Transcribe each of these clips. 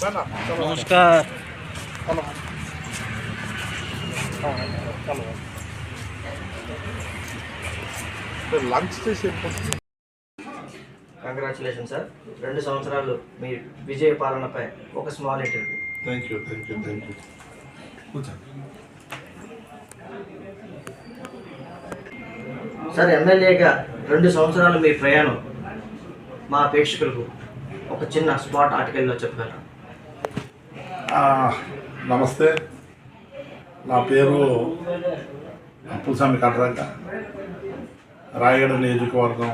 नमस्कार। లంచ్ చేసి congratulation sir. 2 సంవత్సరాలు మీ విజయ పాలనపై ఒక small interview. Thank you. Sir, ఎమ్మెల్యేగా 2 సంవత్సరాలు మీ ప్రయాణం మా ప్రేక్షకులకు ఒక చిన్న స్పాట్ ఆర్టికల్లో చెప్పగలరా? నమస్తే, నా పేరు అప్పుస్వామి కట్రంక, రాయగడ నియోజకవర్గం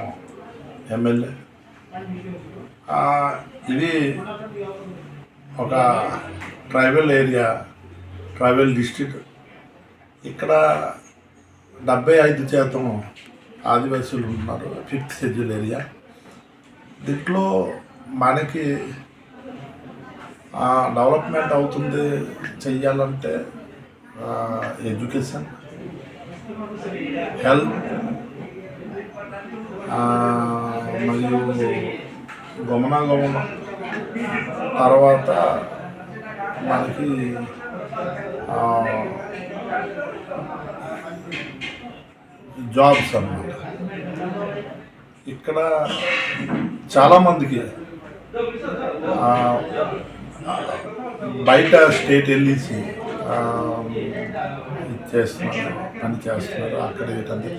ఎమ్మెల్యే. ఇది ఒక ట్రైబల్ ఏరియా, ట్రైబల్ డిస్ట్రిక్ట్. ఇక్కడ 75% ఆదివాసీలు ఉన్నారు. 5th schedule area. దీంట్లో మనకి డెవలప్మెంట్ అవుతుంది చెయ్యాలంటే ఎడ్యుకేషన్, హెల్త్, మరియు గమనాగమనం, తర్వాత మనకి జాబ్స్ అన్నమాట. ఇక్కడ చాలామందికి బయట స్టేట్ వెళ్ళేసి పని చేస్తున్నారు. అక్కడ ఏంటంటే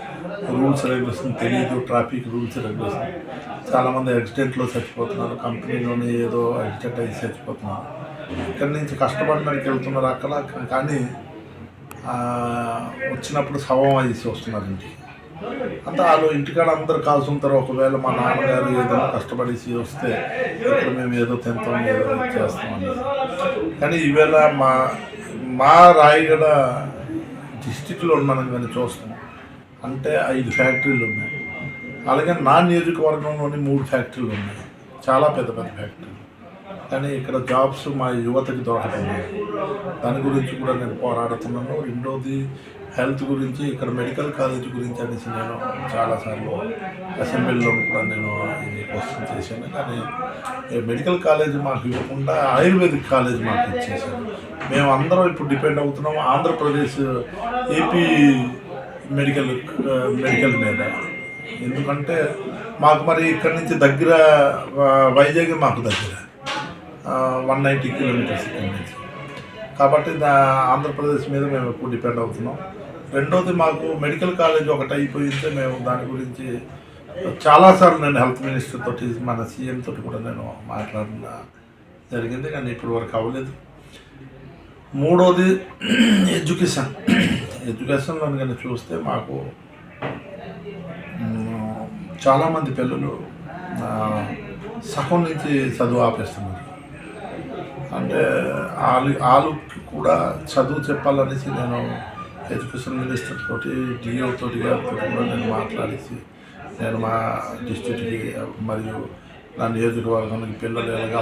రూల్స్ రెగ్యులేషన్ తెలియదు, ట్రాఫిక్ రూల్స్ రెగ్యులేషన్. చాలామంది యాక్సిడెంట్లో చచ్చిపోతున్నారు, కంపెనీలోనే ఏదో యాక్సిడెంట్ అయ్యి చచ్చిపోతున్నారు. ఇక్కడి నుంచి కష్టపడడానికి వెళ్తున్నారు అక్కడ, కానీ వచ్చినప్పుడు శవం అయ్యేసి వస్తున్నారు ఇంటికి. అంటే వాళ్ళు ఇంటికాడ అందరు కాల్సి ఉంటారు. ఒకవేళ మా నాన్నగారు ఏదైనా కష్టపడేసి వస్తే ఇక్కడ మేము ఏదో తింటాం, ఏదో చేస్తామని. కానీ ఈవేళ మా రాయగడ డిస్టిక్లో ఉన్నాను కానీ చూస్తాం అంటే 5 ఫ్యాక్టరీలు ఉన్నాయి. అలాగే నా నియోజకవర్గంలోని 3 ఫ్యాక్టరీలు ఉన్నాయి, చాలా పెద్ద పెద్ద ఫ్యాక్టరీలు. కానీ ఇక్కడ జాబ్స్ మా యువతకి దొరకతున్నాయి. దాని గురించి కూడా నేను పోరాడుతున్నాను. రెండోది హెల్త్ గురించి, ఇక్కడ మెడికల్ కాలేజ్ గురించి అనేసి నేను చాలాసార్లు అసెంబ్లీలో కూడా నేను ఇది క్వశ్చన్ చేశాను. కానీ మెడికల్ కాలేజ్ మాకు ఇవ్వకుండా ఆయుర్వేదిక్ కాలేజ్ మాకు ఇచ్చేసాను. మేము అందరం ఇప్పుడు డిపెండ్ అవుతున్నాం ఆంధ్రప్రదేశ్, ఏపీ మెడికల్ మీద. ఎందుకంటే మాకు మరి ఇక్కడి నుంచి దగ్గర వైజాగ్ మాకు దగ్గర 190 కిలోమీటర్స్ ఇక్కడి నుంచి. కాబట్టి ఆంధ్రప్రదేశ్ మీద మేము ఎక్కువ డిపెండ్ అవుతున్నాం. రెండోది మాకు మెడికల్ కాలేజ్ ఒకటి అయిపోయింటే మేము దాని గురించి చాలాసార్లు నేను హెల్త్ మినిస్టర్ తోటి, మన సీఎం తోటి కూడా నేను మాట్లాడడం జరిగింది, కానీ ఇప్పటి వరకు అవ్వలేదు. మూడోది ఎడ్యుకేషన్లో కానీ చూస్తే మాకు చాలామంది పిల్లలు సగం నుంచి చదువు ఆపేస్తున్నారు. అంటే వాళ్ళకి కూడా చదువు చెప్పాలనేసి నేను ఎడ్యుకేషన్ మినిస్టర్ తోటి, డిఓ తోటి గారితో కూడా నేను మాట్లాడేసి, నేను మా డిస్ట్రిక్ట్కి మరియు నా నియోజకవర్గానికి పిల్లలు ఎలాగ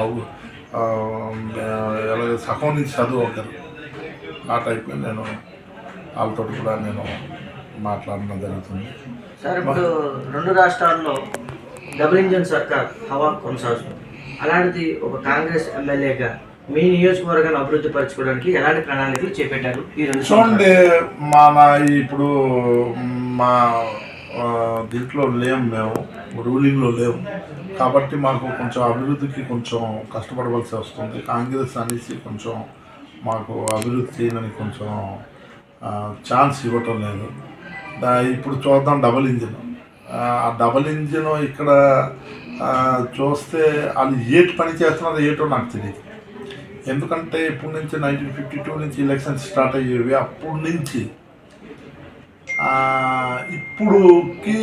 సగం నుంచి చదువు ఒకరు ఆ టైప్లో నేను వాళ్ళతో కూడా నేను మాట్లాడడం జరుగుతుంది. సార్, ఇప్పుడు 2 రాష్ట్రాల్లో డబుల్ ఇంజన్ సర్కార్ హవా కొనసాగుతుంది. అలాంటిది ఒక కాంగ్రెస్ ఎమ్మెల్యేగా మీ నియోజకవర్గాన్ని అభివృద్ధి పరచుకోవడానికి ఎలాంటి ప్రణాళికలు చేపట్టారు? చూడండి, ఇప్పుడు మా దీంట్లో లేము, మేము రూలింగ్లో లేవు. కాబట్టి మాకు కొంచెం అభివృద్ధికి కొంచెం కష్టపడవలసి వస్తుంది. కాంగ్రెస్ అనేసి కొంచెం మాకు అభివృద్ధి చేయడానికి కొంచెం ఛాన్స్ ఇవ్వటం లేదు. ఇప్పుడు చూద్దాం డబుల్ ఇంజిన్. ఆ డబుల్ ఇంజిన్ ఇక్కడ చూస్తే వాళ్ళు ఏటి పని చేస్తున్నారో ఏటో నాకు తెలియదు. ఎందుకంటే ఇప్పటి నుంచి 1952 నుంచి ఎలక్షన్స్ స్టార్ట్ అయ్యేవి. అప్పటి నుంచి ఇప్పుడుకి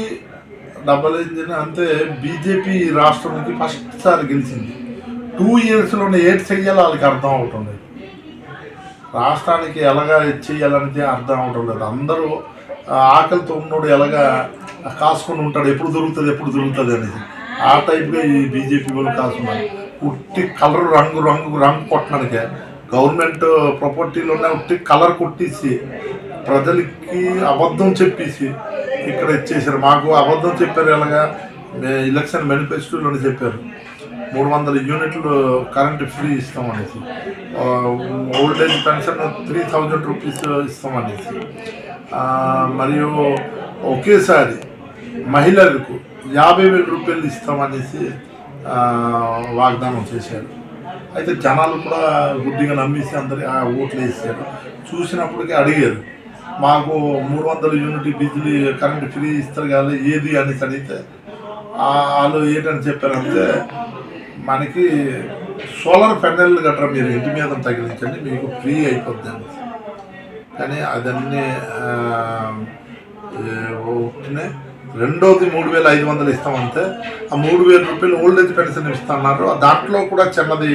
డబుల్ ఇంజిన్ అంతే. బీజేపీ రాష్ట్రం నుంచి ఫస్ట్ సారి గెలిచింది. 2 ఇయర్స్లోనే ఏటి చెయ్యాలో వాళ్ళకి అర్థం అవటం లేదు. రాష్ట్రానికి ఎలాగా చేయాలనేది అర్థం అవటం లేదు. అందరూ ఆకలితో ఉన్నోడు ఎలాగా కాసుకొని ఉంటాడు, ఎప్పుడు దొరుకుతుంది అనేది. ఆ టైప్గా ఈ బీజేపీ వాళ్ళు కాసుకున్నారు. ఉట్టి కలర్ రంగు కొట్టడానికి గవర్నమెంట్ ప్రాపర్టీలోనే ఉట్టి కలర్ కొట్టేసి ప్రజలకి అబద్ధం చెప్పేసి ఇక్కడ ఇచ్చేసారు. మాకు అబద్ధం చెప్పారు. ఎలాగా ఎలక్షన్ మేనిఫెస్టోలోనే చెప్పారు. 300 యూనిట్లు కరెంటు ఫ్రీ ఇస్తామనేసి, ఓల్డ్ ఏజ్ పెన్షన్ 3000 రూపీస్ ఇస్తామనేసి, మరియు ఒకేసారి మహిళలకు 50,000 రూపాయలు ఇస్తామనేసి వాగ్దానం చేశారు. అయితే జనాలు కూడా గుడ్డిగా నమ్మేసి అందరి ఆ ఓట్లు వేసారు. చూసినప్పటికీ అడిగారు, మాకు 300 యూనిట్ బిజిలీ కరెంట్ ఫ్రీ ఇస్తారు కదా ఏది అనేసి అడిగితే వాళ్ళు ఏంటని చెప్పారంటే, మనకి సోలార్ ప్యానెల్ గట్రా మీరు ఇంటి మీద తగిలించండి మీకు ఫ్రీ అయిపోద్ది అని. కానీ అదన్నీ ఒకటినే. రెండోది 3,500 ఇస్తామంటే ఆ 3,000 రూపాయలు ఓల్డ్ ఏజ్ పెన్షన్ ఇస్తున్నారు. దాంట్లో కూడా చిన్నది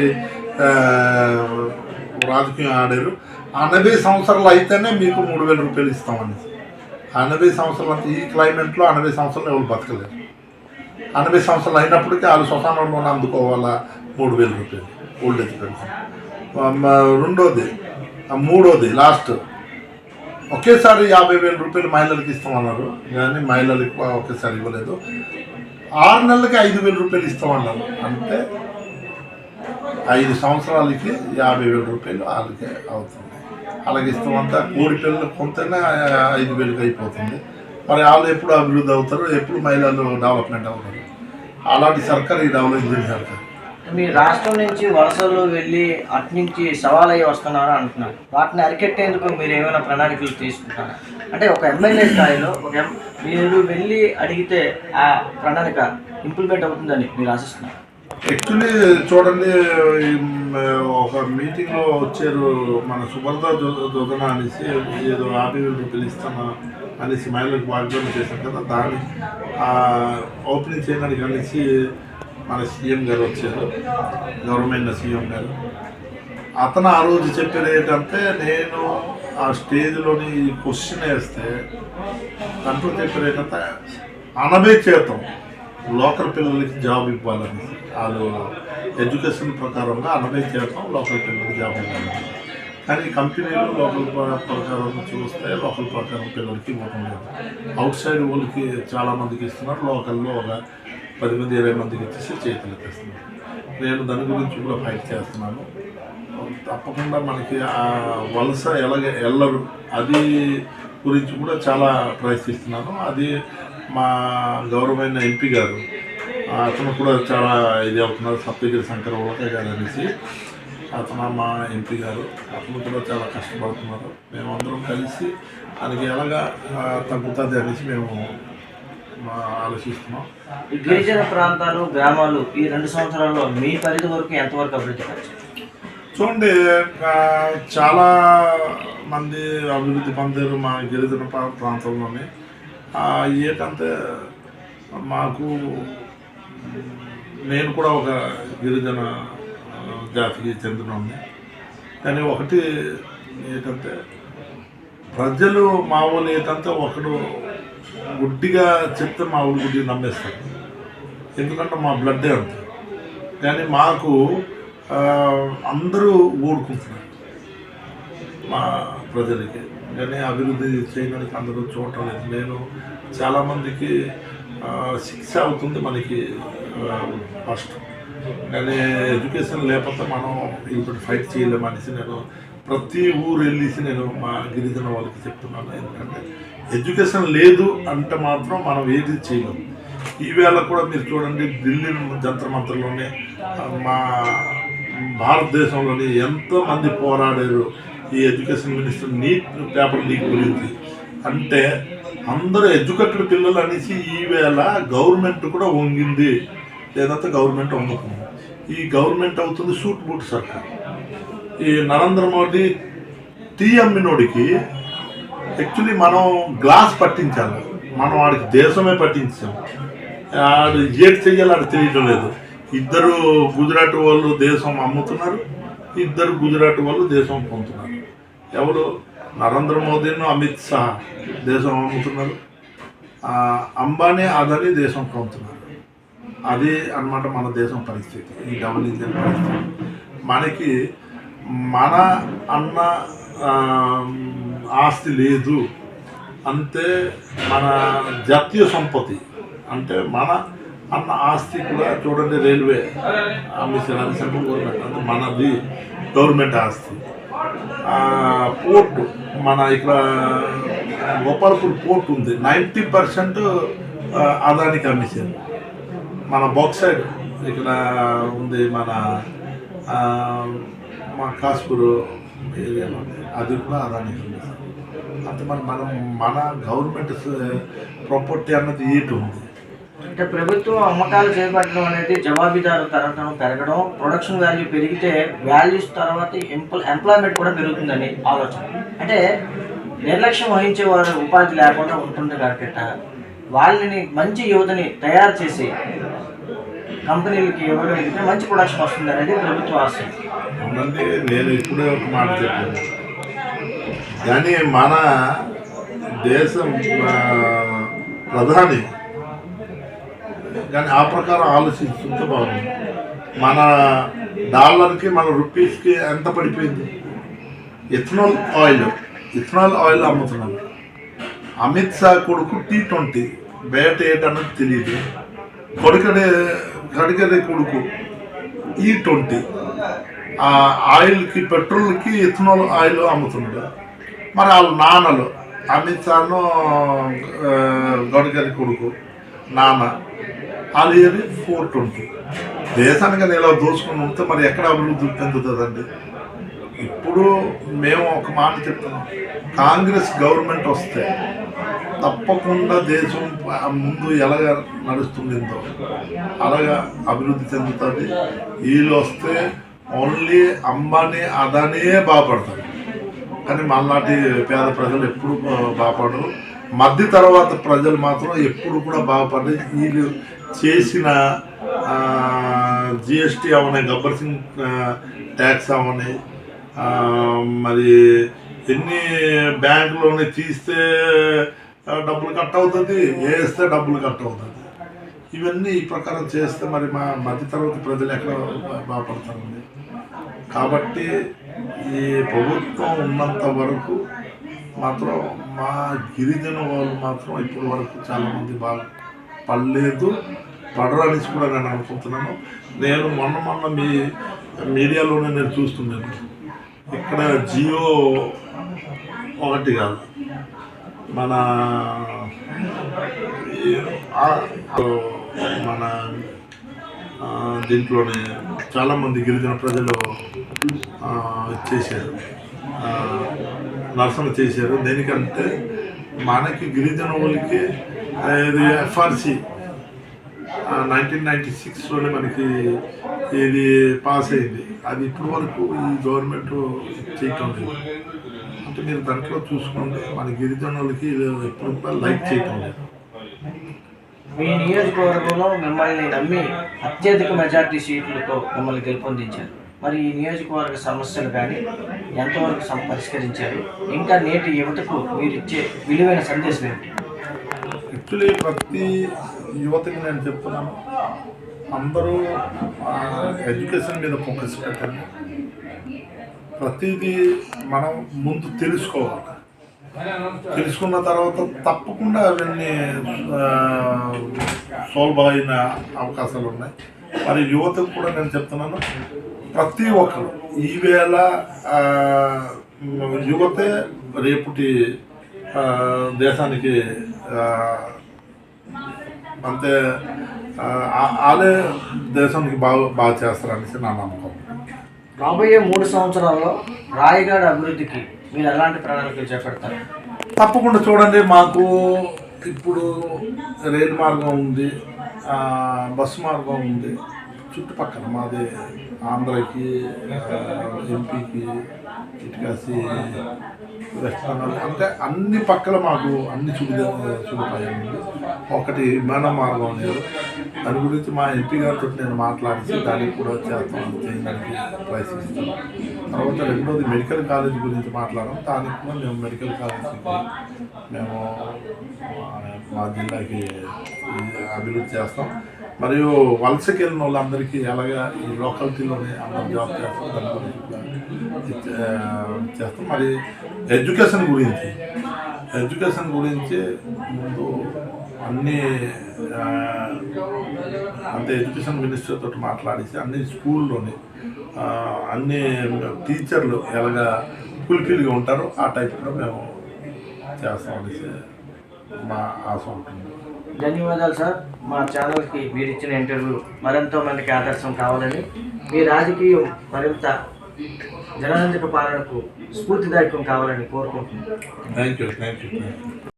రాజకీయం ఆడారు. 80 సంవత్సరాలు అయితేనే మీకు 3,000 రూపాయలు ఇస్తామని. 80 సంవత్సరాలు అంటే ఈ క్లైమేట్లో 80 సంవత్సరాలు ఎవరు బతకలేరు. 80 సంవత్సరాలు అయినప్పటికీ వాళ్ళు శ్మశానంలోనే అందుకోవాలా 3,000 రూపాయలు ఓల్డ్ ఏజ్ పెన్షన్. రెండోది, మూడోది లాస్ట్ ఒకేసారి 50,000 రూపాయలు మహిళలకు ఇస్తామన్నారు. కానీ మహిళలకు ఒకేసారి ఇవ్వలేదు. 6 నెలలకి 5,000 రూపాయలు ఇస్తామన్నారు. అంటే 5 సంవత్సరాలకి 50,000 రూపాయలు వాళ్ళకి అవుతుంది. అలాగే ఇస్తామంతా కోడి పిల్లలు కొంతనే 5,000కి అయిపోతుంది. మరి వాళ్ళు ఎప్పుడు అభివృద్ధి అవుతారు, ఎప్పుడు మహిళలు డెవలప్మెంట్ అవుతారు? అలాంటి సర్కార్ ఈ డెవలప్మెంట్ సర్కార్. మీ రాష్ట్రం నుంచి వలసలు వెళ్ళి అటు నుంచి సవాలయ్యి వస్తున్నారు అంటున్నారు. వాటిని అరికెట్టేందుకు మీరు ఏమైనా ప్రణాళికలు తీసుకుంటారా? అంటే ఒక ఎమ్మెల్యే స్థాయిలో మీరు వెళ్ళి అడిగితే ఆ ప్రణాళిక ఇంప్లిమెంట్ అవుతుందని మీరు ఆశిస్తున్నారు? యాక్చువల్లీ చూడండి, ఒక మీటింగ్లో వచ్చారు మన సుభద్ర యోజన అనేసి, ఏదో 50,000 రూపాయలు ఇస్తాను అనేసి మహిళలకు వాగ్దానం చేశారు కదా, దాన్ని ఓపెనింగ్ చేయడానికి అనేసి మన సీఎం గారు వచ్చారు, గవర్నమెంట్ సీఎం గారు. అతను ఆ రోజు చెప్పేది ఏంటంటే, నేను ఆ స్టేజ్లోని క్వశ్చన్ వేస్తే దాంట్లో చెప్పేది ఏంటంటే 80% లోకల్ పిల్లలకి జాబ్ ఇవ్వాలని. వాళ్ళు ఎడ్యుకేషన్ ప్రకారంగా 80% లోకల్ పిల్లలకి జాబ్ ఇవ్వాలని. కానీ కంపెనీలు లోకల్ ప్రకారం చూస్తే లోకల్ ప్రకారం పిల్లలకి ఇవ్వడం లేదు. అవుట్ సైడ్ వాళ్ళకి చాలామందికి ఇస్తున్నారు, లోకల్లో ఒక 10 మంది 20 మందికి ఇచ్చేసి చేతులు ఎత్తేస్తున్నారు. నేను దాని గురించి కూడా ఫైట్ చేస్తున్నాను. తప్పకుండా మనకి ఆ వలస ఎల్లరు అది గురించి కూడా చాలా ప్రయత్నిస్తున్నాను. అది మా గౌరవమైన ఎంపీ గారు, అతను కూడా చాలా ఇది అవుతున్నారు, సప్తగిరి శంకర్ ఓకే గారు అనేసి అతను మా ఎంపీ గారు, అతను కూడా చాలా కష్టపడుతున్నారు. మేమందరం కలిసి ఆయనకి ఎలాగా తగ్గుతుంది అనేసి మేము ఆలోచిస్తున్నాం. ఈ గిరిజన ప్రాంతాలు, గ్రామాలు ఈ 2 సంవత్సరాల్లో మీ పరిధి వరకు ఎంతవరకు అభివృద్ధి పరిచారు? చూడండి, చాలా మంది అభివృద్ధి పొందారు మా గిరిజన ప్రాంతంలోనే. ఏంటంటే మాకు, నేను కూడా ఒక గిరిజన జాతికి చెందినోడిని. కానీ ఒకటి ఏంటంటే, ప్రజలు మా ఊళ్ళు ఏంటంటే ఒకడు గుడ్డిగా చెప్తే మా ఊళ్ళు గుడ్డిగా నమ్మేస్తారు, ఎందుకంటే మా బ్లడ్డే అంత. కానీ మాకు అందరూ ఊడుకుంటున్నారు మా ప్రజలకి. కానీ అభివృద్ధి చేయడానికి అందరూ చూడటం లేదు. నేను చాలామందికి శిక్ష అవుతుంది మనకి ఫస్ట్. కానీ ఎడ్యుకేషన్ లేకపోతే మనం ఇప్పుడు ఫైట్ చేయలేమనేసి నేను ప్రతి ఊరు వెళ్ళేసి నేను మా గిరిజన వాళ్ళకి చెప్తున్నాను. ఎందుకంటే ఎడ్యుకేషన్ లేదు అంటే మాత్రం మనం ఏది చేయలేము. ఈవేళ కూడా మీరు చూడండి, ఢిల్లీ జంతర్ మంతర్లోనే మా భారతదేశంలోని ఎంతోమంది పోరాడారు ఈ education minister neat paper leak గురించి. అంటే అందరూ ఎడ్యుకేటెడ్ పిల్లలు అనేసి ఈవేళ గవర్నమెంట్ కూడా వంగింది, లేదంటే గవర్నమెంట్ వంగుతుంది. ఈ గవర్నమెంట్ అవుతుంది సూట్ బూట్ సర్కార్. ఈ నరేంద్ర మోడీ టీ అమ్మినోడికి యాక్చువల్లీ మనం గ్లాస్ పట్టించాలి, మనం వాడికి దేశమే పట్టించాం. ఆడు ఏడు చెయ్యాలి ఆడు తెలియటం లేదు. 2 గుజరాత్ వాళ్ళు దేశం అమ్ముతున్నారు, 2 గుజరాత్ వాళ్ళు దేశం పొందుతున్నారు. ఎవరు? నరేంద్ర మోదీను అమిత్ షా దేశం అమ్ముతున్నారు, అంబానీ అదానీ దేశం పొందుతున్నారు. అది అన్నమాట మన దేశం పరిస్థితి, ఈ డబుల్ ఇంజిన్ పరిస్థితి. మనకి మన అన్న ఆస్తి లేదు, అంతే మన జాతీయ సంపత్తి అంటే మన అన్న ఆస్తి కూడా చూడండి, రైల్వే అమ్మేసారు, అది సెంట్రల్ గవర్నమెంట్, అంటే మనది గవర్నమెంట్ ఆస్తి. పోర్టు మన ఇక్కడ గోపాలపూర్ పోర్ట్ ఉంది, 90% అదానికి అమ్మేశారు. మన బాక్సైడ్ ఇక్కడ ఉంది, మా కాశ్పూర్ ఏరియాలో అది కూడా అదానికి అమ్మేశారు. అంటే మన గవర్నమెంట్ ప్రాపర్టీ అన్నది ఏటు ఉంది. అంటే ప్రభుత్వం అమ్మకాలు చేపట్టడం అనేది జవాబుదారు తరగడం పెరగడం, ప్రొడక్షన్ వాల్యూ పెరిగితే వాల్యూస్ తర్వాత ఎంప్లాయ్మెంట్ కూడా పెరుగుతుందని ఆలోచన. అంటే నిర్లక్ష్యం వహించే వారు ఉపాధి లేకుండా ఉంటుంది కాబట్టి వాళ్ళని మంచి యువతని తయారు చేసి కంపెనీలకి ఇవ్వగలిగితే మంచి ప్రొడక్షన్ వస్తుంది అనేది ప్రభుత్వ ఆశయం. అవునండి, నేను ఇప్పుడే ఒక మాట చెప్పాను, కానీ మన దేశం ప్రధాని కానీ ఆ ప్రకారం ఆలోచిస్తుంటే బాగుంది. మన డాలర్కి మన రూపీస్కి ఎంత పడిపోయింది. ఇథనాల్ ఆయిల్ అమ్ముతున్నాను. అమిత్ షా కొడుకు T20 బయట ఏంటన్నది తెలియదు, గడ్కరీ కొడుకు E20 ఆయిల్కి పెట్రోల్కి ఇథనాల్ ఆయిల్ అమ్ముతున్నాడు. మరి వాళ్ళ నాన్నలు అమిత్ షాను గడ్కరీ కొడుకు నాన్న వాళ్ళ ఇయర్ 420. దేశానికి ఇలా దోచుకుని ఉంటే మరి ఎక్కడ అభివృద్ధి చెందుతుందండి. ఇప్పుడు మేము ఒక మాట చెప్తున్నాం, కాంగ్రెస్ గవర్నమెంట్ వస్తే తప్పకుండా దేశం ముందు ఎలాగ నడుస్తుందో అలాగా అభివృద్ధి చెందుతుంది. వీళ్ళు వస్తే ఓన్లీ అంబానీ అదానే బాగుపడతారు, కానీ మళ్ళాంటి పేద ప్రజలు ఎప్పుడు బాగుపడరు. మధ్య తర్వాత ప్రజలు మాత్రం ఎప్పుడు కూడా బాగుపడ్డాయి. వీళ్ళు చేసిన జిఎస్టీ అవని, గబ్బర్ సింగ్ ట్యాక్స్ అవని, మరి ఎన్ని బ్యాంకులోనే తీస్తే డబ్బులు కట్ అవుతుంది, వేస్తే డబ్బులు కట్ అవుతుంది. ఇవన్నీ ఈ ప్రకారం చేస్తే మరి మా మధ్యతరగతి ప్రజలు ఎక్కడ బాగుపడతారండి. కాబట్టి ఈ ప్రభుత్వం ఉన్నంత వరకు మాత్రం మా గిరిజన వాళ్ళు మాత్రం ఇప్పటి వరకు చాలామంది బాగా పడలేదు, పడరు అనేసి కూడా నేను అనుకుంటున్నాను. నేను మొన్న మీ మీడియాలోనే నేను చూస్తున్నాను, ఇక్కడ జియో ఒకటి కాదు, మన దీంట్లోనే చాలామంది గిరిజన ప్రజలు చేశారు, నర్సన చేశారు. దేనికంటే మనకి గిరిజన వాళ్ళకి ఇది ఎఫ్ఆర్సి 1996లోనే మనకి ఇది పాస్ అయింది. అది ఇప్పటి వరకు ఈ గవర్నమెంట్ చేయటం లేదు. అంటే మీరు దాంట్లో చూసుకోండి, మన గిరిజనులకి ఎప్పుడు కూడా లైక్ చేయటం లేదు. మీ నియోజకవర్గంలో మిమ్మల్ని నమ్మి అత్యధిక మెజార్టీ సీట్లతో మిమ్మల్ని గెలుపొందించారు. మరి ఈ నియోజకవర్గ సమస్యలు కానీ ఎంతవరకు పరిష్కరించారు? ఇంకా నేటి యువతకు మీరు ఇచ్చే విలువైన సందేశం ఏంటి? యాక్చువల్లీ ప్రతి యువతకి నేను చెప్తున్నాను, అందరూ ఎడ్యుకేషన్ మీద ఫోకస్ పెట్టండి. ప్రతిదీ మనం ముందు తెలుసుకోవాలి. తెలుసుకున్న తర్వాత తప్పకుండా అవన్నీ సాల్వ్ అయిన అవకాశాలు ఉన్నాయి. మరి యువతకు కూడా నేను చెప్తున్నాను, ప్రతి ఒక్కరు ఈవేళ యువతే రేపుటి దేశానికి అంతే వాళ్ళే దేశానికి బాగా చేస్తారనేసి నా నమ్మకం. రాబోయే 3 సంవత్సరాల్లో రాయగఢ అభివృద్ధికి మీరు ఎలాంటి ప్రణాళికలు చేపడతారు? తప్పకుండా చూడండి, మాకు ఇప్పుడు రైలు మార్గం ఉంది, బస్సు మార్గం ఉంది. చుట్టుపక్కల మాది ఆంధ్రకి, ఎంపీకి, ఇటుకాసి, వెస్ట్ బెంగాల్, అంటే అన్ని పక్కల మాకు అన్ని చూడిపోయాయి. ఒకటి విమాన మార్గం లేదు. దాని గురించి మా ఎంపీ గారితో నేను మాట్లాడి దానికి కూడా చేయడానికి ప్రయత్నిస్తాను. తర్వాత రెండోది మెడికల్ కాలేజ్ గురించి మాట్లాడడం. దానికి కూడా మేము మెడికల్ కాలేజీకి మేము మా జిల్లాకి అభివృద్ధి చేస్తాం. మరియు వలసకి వెళ్ళిన వాళ్ళందరికీ ఎలాగా ఈ లోకాలిటీలోనే అందరూ జాబ్ చేస్తాం, దాని గురించి చేస్తాం. మరి ఎడ్యుకేషన్ గురించి ముందు అన్ని ఆ, అంటే ఎడ్యుకేషన్ మినిస్టర్ తోటి మాట్లాడేసి అన్ని స్కూల్లోని అన్ని టీచర్లు ఎలాగా ఫుల్ఫిల్గా ఉంటారో ఆ టైప్లో మేము చేస్తామనేసి మా ఆశ ఉంటుంది. ధన్యవాదాలు సార్. మా ఛానల్కి మీరు ఇచ్చిన ఇంటర్వ్యూ మరింత మందికి ఆదర్శం కావాలని, మీ రాజకీయం మరింత జనరంజక పాలనకు స్ఫూర్తిదాయకం కావాలని కోరుకుంటున్నాను. Thank you.